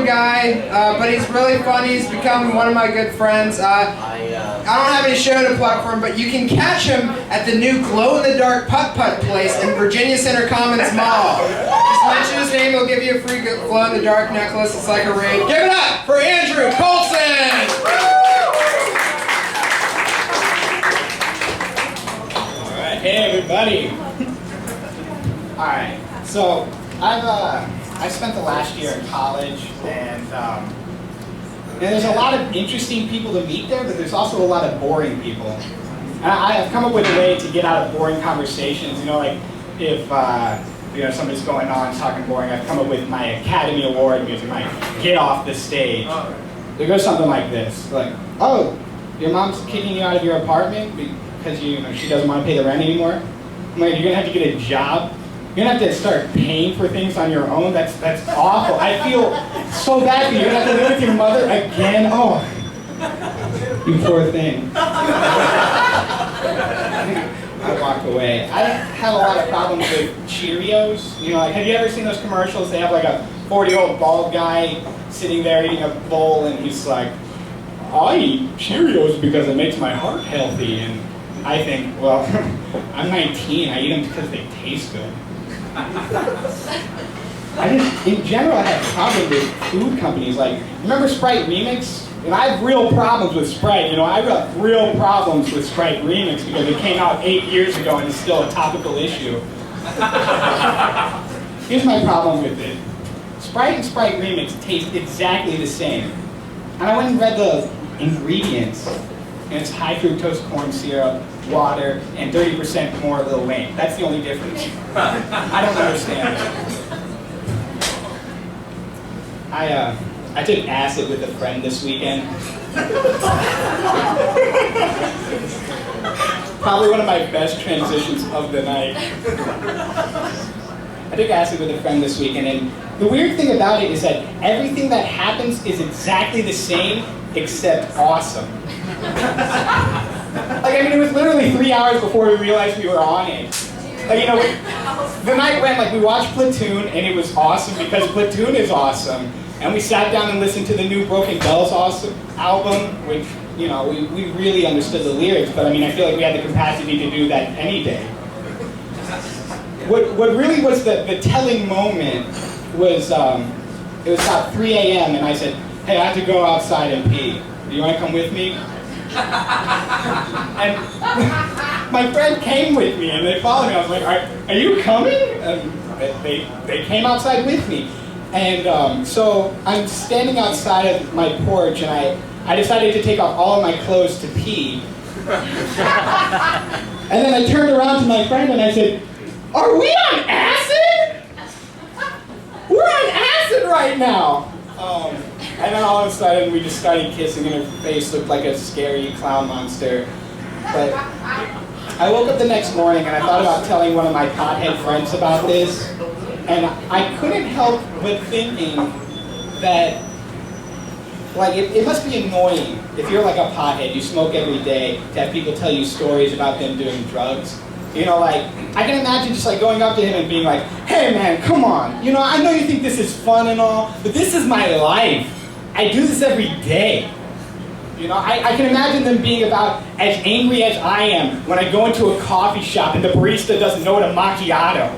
random guy, but he's really funny. He's become one of my good friends. I don't have any show to plug for him, but you can catch him at the new glow-in-the-dark putt-putt place in Virginia Center Commons Mall. Just mention his name, he'll give you a free glow-in-the-dark necklace. It's like a raid. Give it up for Andrew Coalson! Alright, hey everybody. Alright, so I spent the last year in college, and there's a lot of interesting people to meet there, but there's also a lot of boring people. And I've come up with a way to get out of boring conversations. You know, like if somebody's going on talking boring, I've come up with my Academy Award music, my "Get Off the Stage." It goes something like this, like, "Oh, your mom's kicking you out of your apartment because she doesn't want to pay the rent anymore. I'm like, you're gonna have to get a job. You're gonna have to start paying for things on your own. That's awful. I feel so bad for you. You're gonna have to live with your mother again. Oh, you poor thing." I walked away. I have a lot of problems with Cheerios. You know, like, have you ever seen those commercials? They have like a 40-year-old bald guy sitting there eating a bowl, and he's like, "I eat Cheerios because it makes my heart healthy." And I think, well, I'm 19. I eat them because they taste good. In general, I have problems with food companies. Like, remember Sprite Remix? And I have real problems with Sprite. You know, I've got real problems with Sprite Remix because it came out 8 years ago and it's still a topical issue. Here's my problem with it. Sprite and Sprite Remix taste exactly the same. And I went and read the ingredients. And it's high fructose corn syrup, water, and 30% more Lil Wayne. That's the only difference. I don't understand it. I took acid with a friend this weekend. Probably one of my best transitions of the night. I took acid with a friend this weekend, and the weird thing about it is that everything that happens is exactly the same, except awesome. Like, I mean, it was literally 3 hours before we realized we were on it. Like, you know, the night went, like, we watched Platoon, and it was awesome because Platoon is awesome. And we sat down and listened to the new Broken Bells album, which, you know, we really understood the lyrics, but I mean, I feel like we had the capacity to do that any day. What really was the telling moment was, it was about 3 a.m. and I said, "Hey, I have to go outside and pee. Do you want to come with me?" And my friend came with me, and they followed me. I was like, are you coming? And they came outside with me. And so I'm standing outside of my porch, and I decided to take off all of my clothes to pee. And then I turned around to my friend and I said, "Are we on acid? We're on acid right now." And then all of a sudden we just started kissing, and her face looked like a scary clown monster. But I woke up the next morning and I thought about telling one of my pothead friends about this. And I couldn't help but thinking that, like, it must be annoying if you're like a pothead, you smoke every day, to have people tell you stories about them doing drugs. You know, like, I can imagine just like going up to him and being like, "Hey man, come on, you know, I know you think this is fun and all, but this is my life. I do this every day." You know, I can imagine them being about as angry as I am when I go into a coffee shop and the barista doesn't know what a macchiato.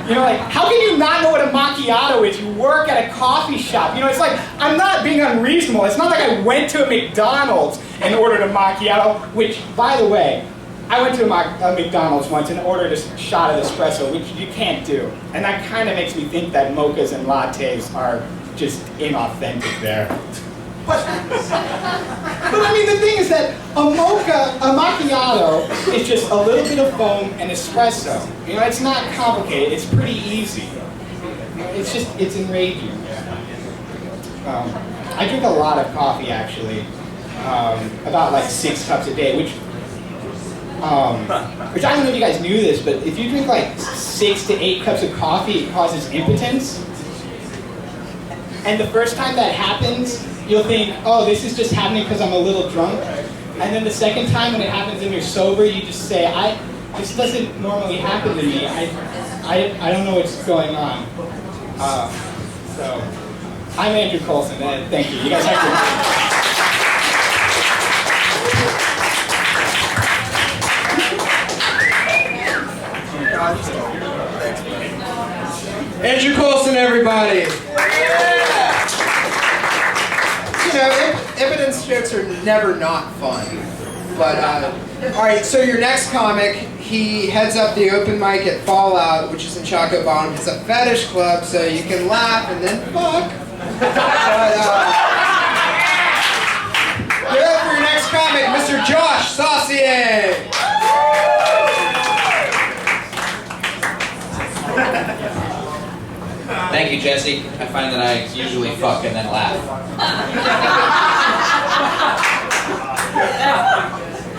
You know, like, how can you not know what a macchiato is? You work at a coffee shop. You know, it's like, I'm not being unreasonable. It's not like I went to a McDonald's and ordered a macchiato, which, by the way, I went to a McDonald's once and ordered a shot of espresso, which you can't do. And that kind of makes me think that mochas and lattes are just inauthentic there. But I mean, the thing is that a macchiato is just a little bit of foam and espresso. You know, it's not complicated. It's pretty easy. You know, it's enraging. I drink a lot of coffee, actually. About like 6 cups a day, which I don't know if you guys knew this, but if you drink like 6 to 8 cups of coffee, it causes impotence. And the first time that happens, you'll think, "Oh, this is just happening because I'm a little drunk." And then the second time when it happens and you're sober, you just say, "This doesn't normally happen to me. I don't know what's going on." I'm Andrew Coalson. Thank you. You guys have to... Andrew Coalson, everybody. You know, evidence jokes are never not fun. But, all right, so your next comic, he heads up the open mic at Fallout, which is in Choco Bottom. It's a fetish club, so you can laugh and then fuck. But, give it up for your next comic, Mr. Josh Saucier. Thank you, Jesse. I find that I usually fuck and then laugh.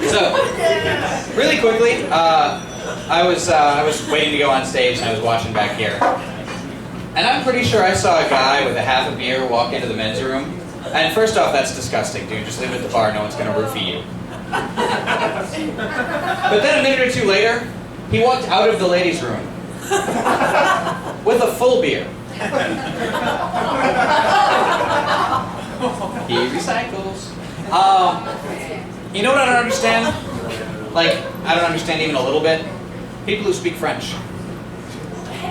So, really quickly, I was waiting to go on stage and I was watching back here. And I'm pretty sure I saw a guy with a half a beer walk into the men's room. And first off, that's disgusting, dude. Just leave it at the bar, no one's gonna roofie you. But then a minute or two later, he walked out of the ladies' room with a full beer. He recycles. You know what I don't understand? Like, I don't understand even a little bit? People who speak French.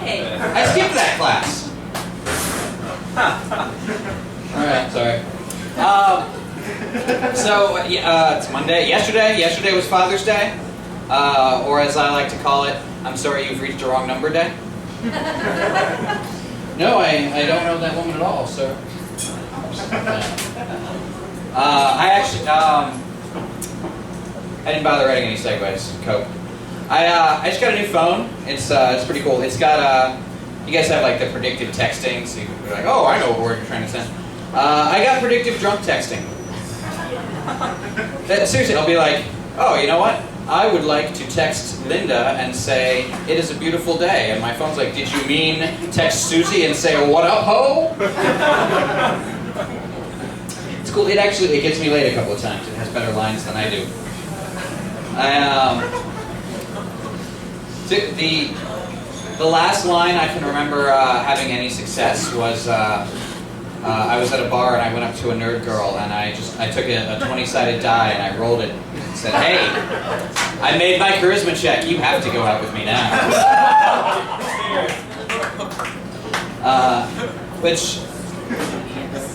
Hey, I skipped that class. Alright, sorry. It's Monday. Yesterday was Father's Day. Or as I like to call it, I'm sorry you've reached a wrong number day. No, I don't know that woman at all, sir. I didn't bother writing any segues. Cope. I just got a new phone. It's pretty cool. It's got you guys have like the predictive texting, so you can be like, oh, I know what word you're trying to send. I got predictive drunk texting. Seriously, I'll be like, oh, you know what? I would like to text Linda and say, it is a beautiful day. And my phone's like, did you mean text Susie and say, what up, ho? It's cool. It gets me laid a couple of times. It has better lines than I do. The last line I can remember having any success was, I was at a bar and I went up to a nerd girl and I took a 20-sided die and I rolled it and said, hey, I made my charisma check, you have to go out with me now.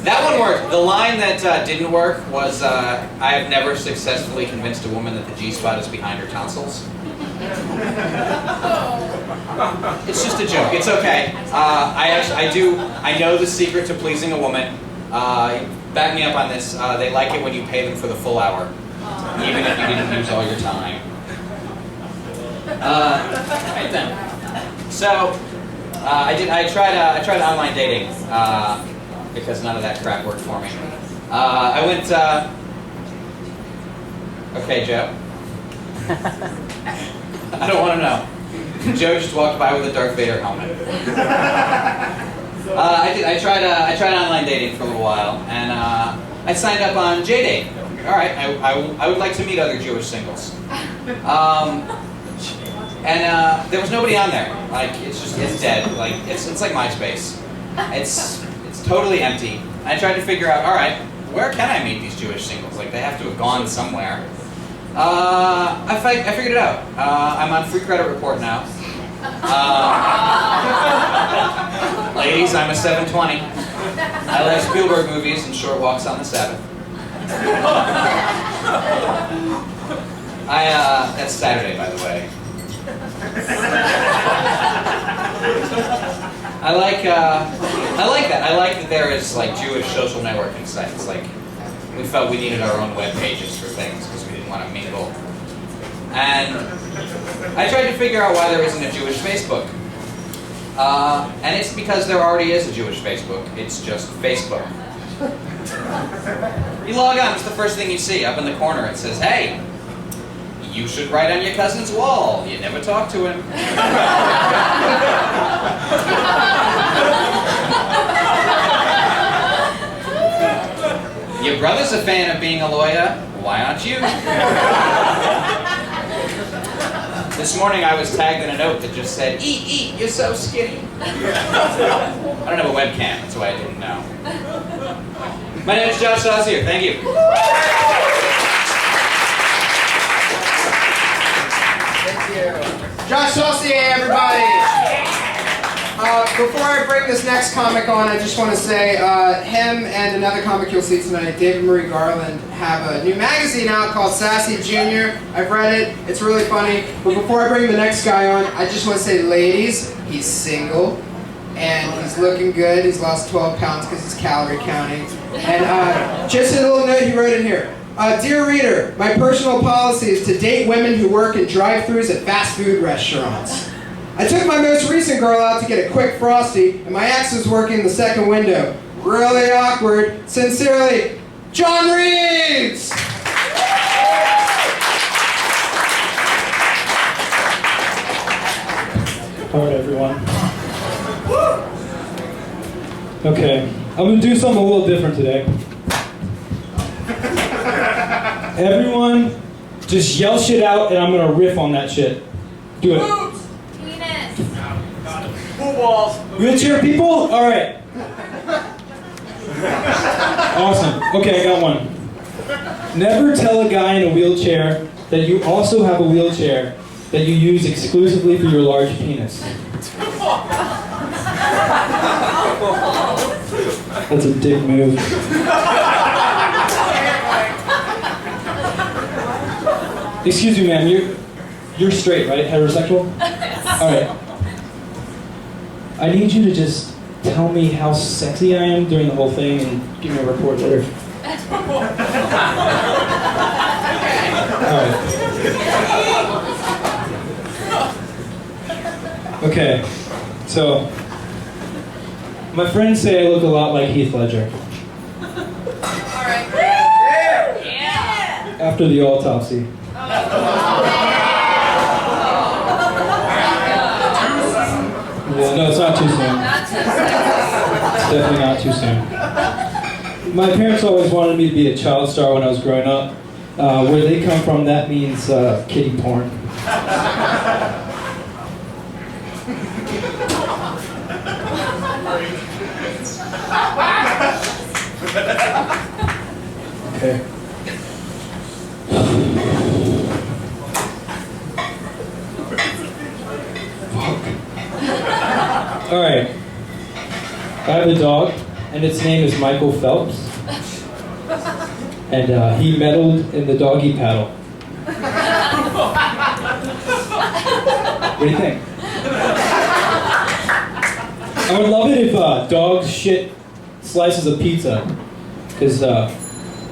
That one worked. The line that didn't work was, I have never successfully convinced a woman that the G-spot is behind her tonsils. It's just a joke. It's okay. I know the secret to pleasing a woman. Back me up on this. They like it when you pay them for the full hour, even if you didn't use all your time. Right then. So I tried online dating because none of that crap worked for me. I went. Okay, Joe. I don't want to know. Joe just walked by with a Darth Vader helmet. I tried online dating for a little while, and I signed up on JDate. All right, I would like to meet other Jewish singles. There was nobody on there. Like it's dead. Like it's like MySpace. It's totally empty. I tried to figure out, all right, where can I meet these Jewish singles? Like they have to have gone somewhere. I figured it out. I'm on Free Credit Report now. Ladies, I'm a 720. I like Spielberg movies and short walks on the Sabbath. That's Saturday, by the way. I like that. I like that there is like Jewish social networking sites. Like we felt we needed our own web pages for things because we didn't want to mingle. And I tried to figure out why there isn't a Jewish Facebook. And it's because there already is a Jewish Facebook. It's just Facebook. You log on, it's the first thing you see. Up in the corner it says, hey, you should write on your cousin's wall. You never talk to him. Your brother's a fan of being a lawyer. Why aren't you? This morning I was tagged in a note that just said, eat, you're so skinny. I don't have a webcam, that's why I didn't know. My name is Josh Saucier, thank you. Thank you. Josh Saucier, everybody! Before I bring this next comic on, I just want to say him and another comic you'll see tonight, David Marie Garland, have a new magazine out called Sassy Jr. I've read it. It's really funny. But before I bring the next guy on, I just want to say, ladies, he's single, and he's looking good. He's lost 12 pounds because he's calorie counting. And just a little note he wrote in here. Dear reader, my personal policy is to date women who work in drive-thrus at fast food restaurants. I took my most recent girl out to get a quick Frosty, and my ex was working the second window. Really awkward. Sincerely, John Reaves! Alright, everyone. Okay, I'm gonna do something a little different today. Everyone, just yell shit out, and I'm gonna riff on that shit. Do it. Wheelchair people? Alright. Awesome. Okay, I got one. Never tell a guy in a wheelchair that you also have a wheelchair that you use exclusively for your large penis. That's a dick move. Excuse me, ma'am, you're straight, right? Heterosexual? Alright. I need you to just tell me how sexy I am during the whole thing and give me a report later. Alright. Okay, so my friends say I look a lot like Heath Ledger. Alright. Yeah! After the autopsy. Yeah, no, it's not too soon. It's definitely not too soon. My parents always wanted me to be a child star when I was growing up. Where they come from, that means kiddie porn. Okay. Alright. I have a dog, and its name is Michael Phelps. And he meddled in the doggy paddle. What do you think? I would love it if dogs shit slices of pizza. Because I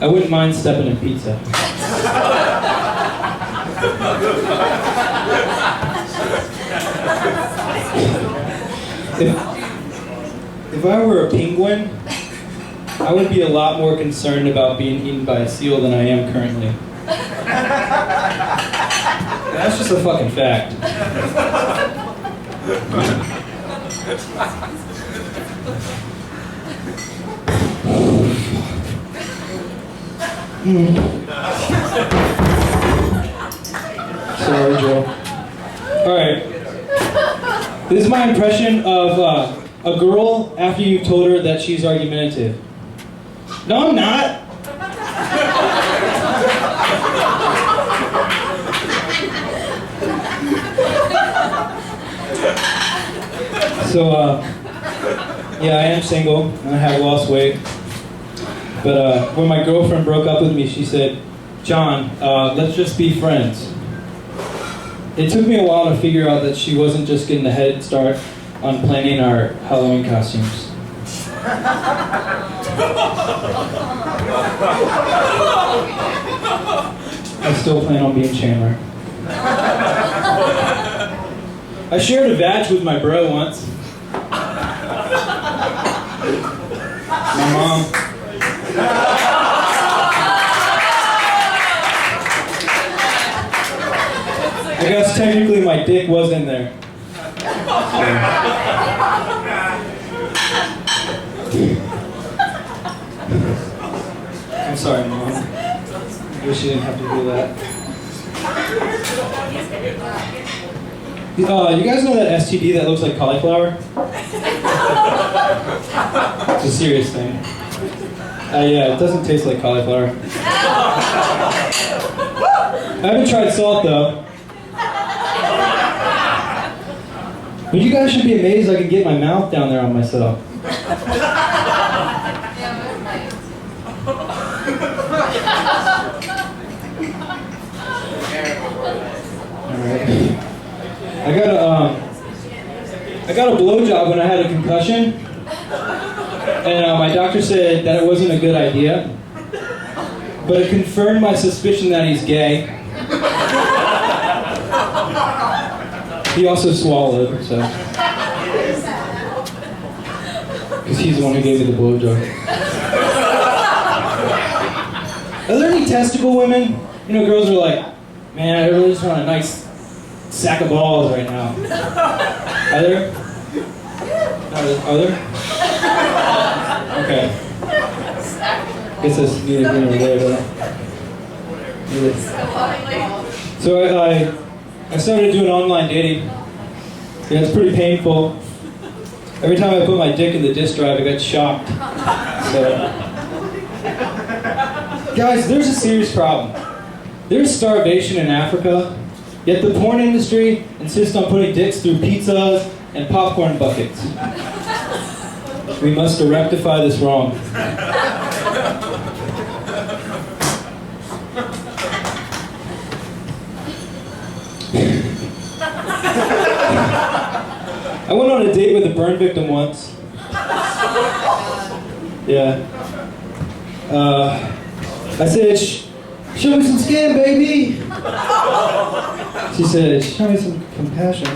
wouldn't mind stepping in pizza. If I were a penguin, I would be a lot more concerned about being eaten by a seal than I am currently. That's just a fucking fact. Sorry, Joe. Alright. This is my impression of a girl after you've told her that she's argumentative. No, I'm not. So, yeah, I am single, and I have lost weight. But when my girlfriend broke up with me, she said, John, let's just be friends. It took me a while to figure out that she wasn't just getting a head start on planning our Halloween costumes. I still plan on being Chandler. I shared a vag with my bro once. My mom. I guess technically my dick was in there. I'm sorry, Mom. I wish you didn't have to do that. You guys know that STD that looks like cauliflower? It's a serious thing. Yeah, it doesn't taste like cauliflower. I haven't tried salt though. But you guys should be amazed I can get my mouth down there on myself. Alright. I got a blowjob when I had a concussion. And my doctor said that it wasn't a good idea. But it confirmed my suspicion that he's gay. He also swallowed, so. Because he's the one who gave me the blowjob. Are there any testicle women? You know, girls are like, man, I really just want a nice sack of balls right now. Are there? Are there? Okay. Guess that's neither here nor there, but so I started doing online dating. Yeah, it's pretty painful. Every time I put my dick in the disk drive, I got shocked. So, guys, there's a serious problem. There's starvation in Africa, yet the porn industry insists on putting dicks through pizzas and popcorn buckets. We must rectify this wrong. I went on a date with a burn victim once. Yeah. I said, show me some skin, baby. She said, show me some compassion.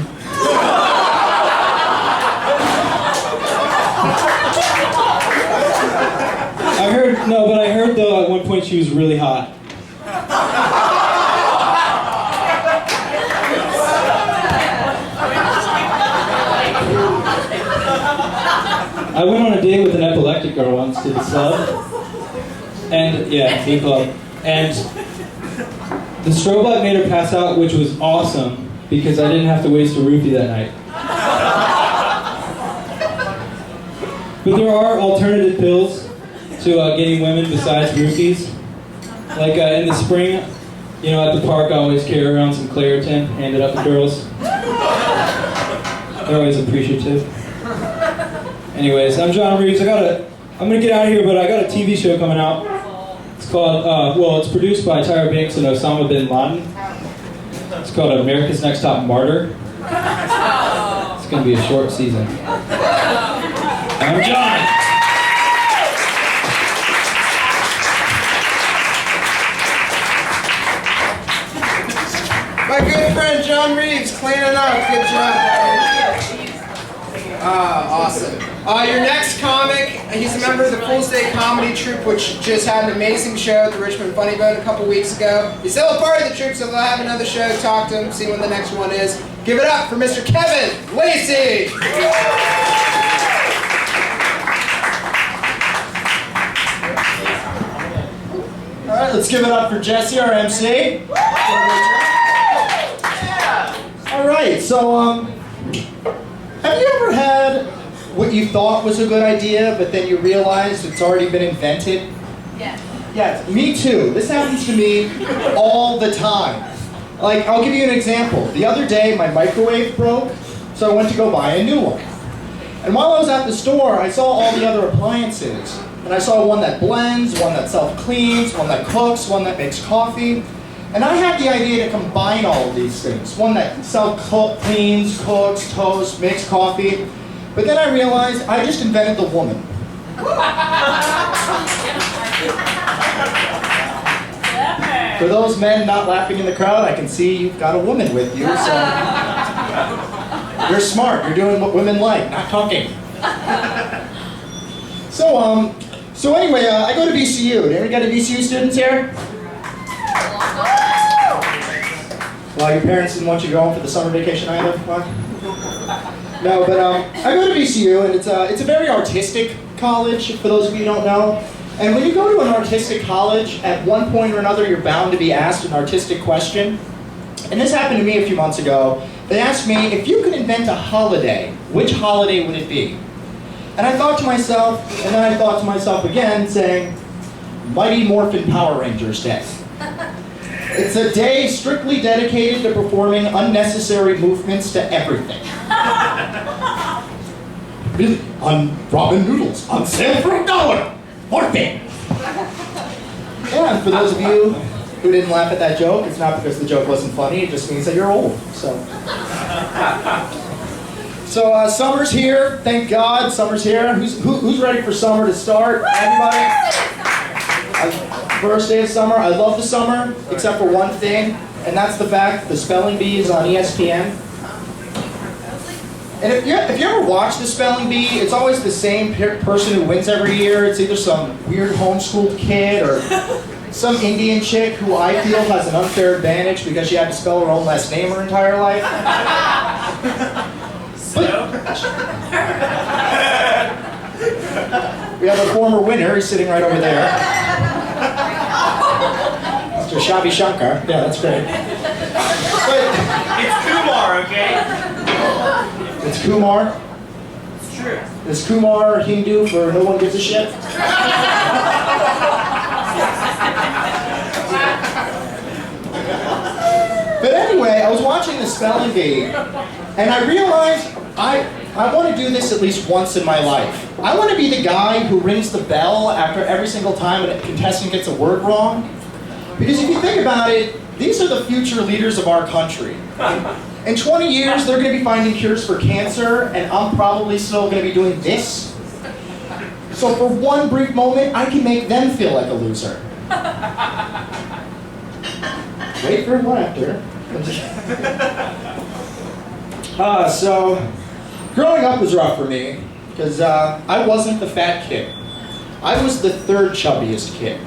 I heard though at one point she was really hot. I went on a date with an epileptic girl once to the club. And, yeah, the club. And the strobe light made her pass out, which was awesome, because I didn't have to waste a roofie that night. But there are alternative pills to getting women besides roofies. Like in the spring, you know, at the park, I always carry around some Claritin, hand it up to girls. They're always appreciative. Anyways, I'm John Reaves. I'm gonna get out of here, but I got a TV show coming out. It's called, it's produced by Tyra Banks and Osama bin Laden. It's called America's Next Top Martyr. It's gonna be a short season. I'm John. My good friend John Reaves cleaning up. Good job, buddy. Awesome. Your next comic, he's a member of the Fool's Day Comedy Troupe, which just had an amazing show at the Richmond Funny Bone a couple weeks ago. He's still a part of the troupe, so they'll have another show. Talk to him, see when the next one is. Give it up for Mr. Kevin Lacey. All right, let's give it up for Jesse, our MC. All right, so have you ever had what you thought was a good idea, but then you realized it's already been invented? Yes. Yes, me too. This happens to me all the time. Like, I'll give you an example. The other day, my microwave broke, so I went to go buy a new one. And while I was at the store, I saw all the other appliances. And I saw one that blends, one that self-cleans, one that cooks, one that makes coffee. And I had the idea to combine all of these things. One that self-cleans, cooks, toasts, makes coffee. But then I realized I just invented the woman. For those men not laughing in the crowd, I can see you've got a woman with you, so you're smart. You're doing what women like, not talking. So anyway, I go to VCU. Did anyone got any VCU students here? Well, your parents didn't want you going for the summer vacation either? What? No, but I go to VCU, and it's a very artistic college, for those of you who don't know. And when you go to an artistic college, at one point or another, you're bound to be asked an artistic question. And this happened to me a few months ago. They asked me, if you could invent a holiday, which holiday would it be? And I thought to myself, and then I thought to myself again, saying, Mighty Morphin Power Rangers Day. It's a day strictly dedicated to performing unnecessary movements to everything. Really? On Robin Noodles, on sale for $1. Morphin! Yeah, and for those of you who didn't laugh at that joke, it's not because the joke wasn't funny, it just means that you're old, so. So summer's here, thank God, summer's here. Who's ready for summer to start? Everybody? First day of summer, I love the summer, except for one thing, and that's the fact that the spelling bee is on ESPN. And if you ever watch the spelling bee, it's always the same person who wins every year. It's either some weird homeschooled kid or some Indian chick who I feel has an unfair advantage because she had to spell her own last name her entire life. We have a former winner, he's sitting right over there. Mr. Shavi Shankar. Yeah, that's great. But It's Kumar, okay? it's Kumar. It's true. Is Kumar Hindu for no one gives a shit? But anyway, I was watching the spelling bee, and I realized I want to do this at least once in my life. I want to be the guy who rings the bell after every single time a contestant gets a word wrong. Because if you think about it, these are the future leaders of our country. In 20 years, they're going to be finding cures for cancer, and I'm probably still going to be doing this. So for one brief moment, I can make them feel like a loser. Wait for laughter. So, growing up was rough for me, because I wasn't the fat kid. I was the third chubbiest kid.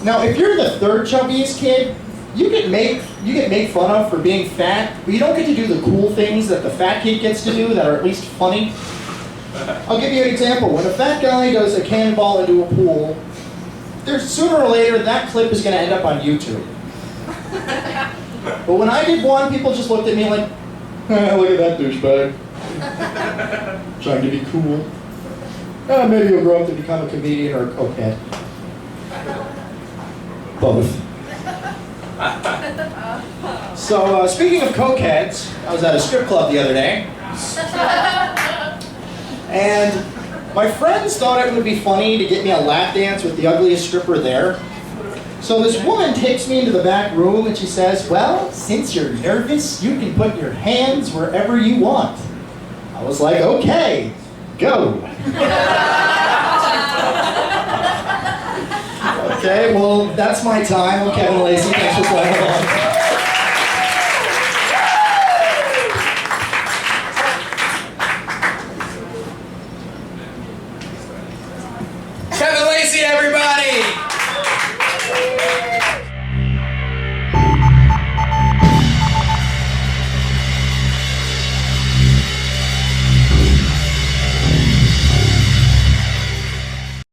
Now, if you're the third chubbiest kid, you get made fun of for being fat, but you don't get to do the cool things that the fat kid gets to do that are at least funny. I'll give you an example. When a fat guy does a cannonball into a pool, there's sooner or later that clip is going to end up on YouTube. But when I did one, people just looked at me like, look at that douchebag. Trying to be cool. Maybe you'll grow up to become a comedian or a cokehead. Both. So, speaking of cokeheads, I was at a strip club the other day. And my friends thought it would be funny to get me a lap dance with the ugliest stripper there. So this woman takes me into the back room and she says, well, since you're nervous, you can put your hands wherever you want. I was like, okay, go. Okay, well, that's my time. I'm Kevin Lacey. Thanks for playing along.